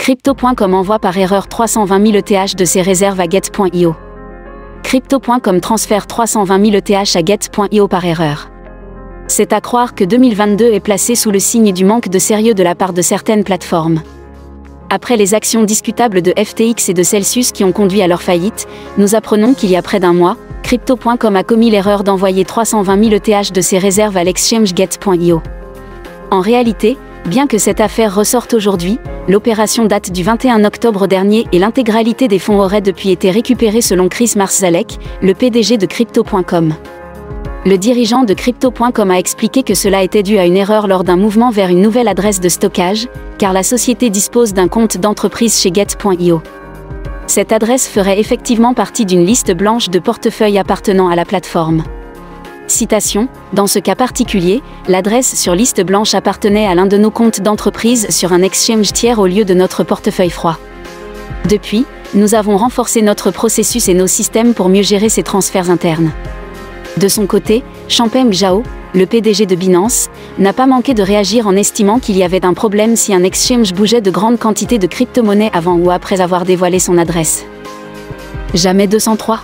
Crypto.com envoie par erreur 320 000 ETH de ses réserves à Get.io. Crypto.com transfère 320 000 ETH à Get.io par erreur. C'est à croire que 2022 est placé sous le signe du manque de sérieux de la part de certaines plateformes. Après les actions discutables de FTX et de Celsius qui ont conduit à leur faillite, nous apprenons qu'il y a près d'un mois, Crypto.com a commis l'erreur d'envoyer 320 000 ETH de ses réserves à l'exchange Get.io. En réalité, bien que cette affaire ressorte aujourd'hui, l'opération date du 21 octobre dernier et l'intégralité des fonds auraient depuis été récupérés selon Chris Marszalek, le PDG de Crypto.com. Le dirigeant de Crypto.com a expliqué que cela était dû à une erreur lors d'un mouvement vers une nouvelle adresse de stockage, car la société dispose d'un compte d'entreprise chez Get.io. Cette adresse ferait effectivement partie d'une liste blanche de portefeuilles appartenant à la plateforme. Citation, dans ce cas particulier, l'adresse sur liste blanche appartenait à l'un de nos comptes d'entreprise sur un exchange tiers au lieu de notre portefeuille froid. Depuis, nous avons renforcé notre processus et nos systèmes pour mieux gérer ces transferts internes. De son côté, Changpeng Zhao, le PDG de Binance, n'a pas manqué de réagir en estimant qu'il y avait un problème si un exchange bougeait de grandes quantités de crypto-monnaies avant ou après avoir dévoilé son adresse. Jamais 203.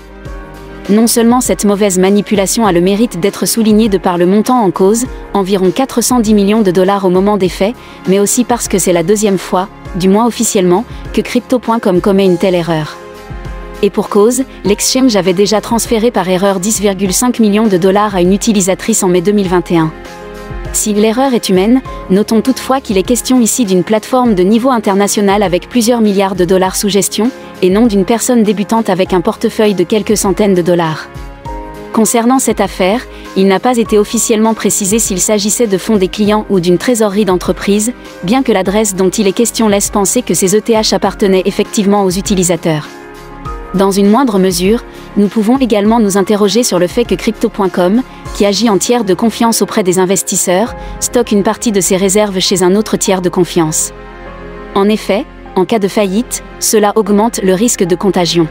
Non seulement cette mauvaise manipulation a le mérite d'être soulignée de par le montant en cause, environ 410 millions de dollars au moment des faits, mais aussi parce que c'est la deuxième fois, du moins officiellement, que Crypto.com commet une telle erreur. Et pour cause, l'exchange avait déjà transféré par erreur 10,5 millions de dollars à une utilisatrice en mai 2021. Si l'erreur est humaine, notons toutefois qu'il est question ici d'une plateforme de niveau international avec plusieurs milliards de dollars sous gestion, et non d'une personne débutante avec un portefeuille de quelques centaines de dollars. Concernant cette affaire, il n'a pas été officiellement précisé s'il s'agissait de fonds des clients ou d'une trésorerie d'entreprise, bien que l'adresse dont il est question laisse penser que ces ETH appartenaient effectivement aux utilisateurs. Dans une moindre mesure, nous pouvons également nous interroger sur le fait que Crypto.com, qui agit en tiers de confiance auprès des investisseurs, stocke une partie de ses réserves chez un autre tiers de confiance. En effet, en cas de faillite, cela augmente le risque de contagion.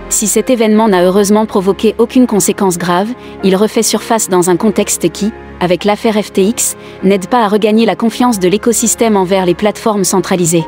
Si cet événement n'a heureusement provoqué aucune conséquence grave, il refait surface dans un contexte qui, avec l'affaire FTX, n'aide pas à regagner la confiance de l'écosystème envers les plateformes centralisées.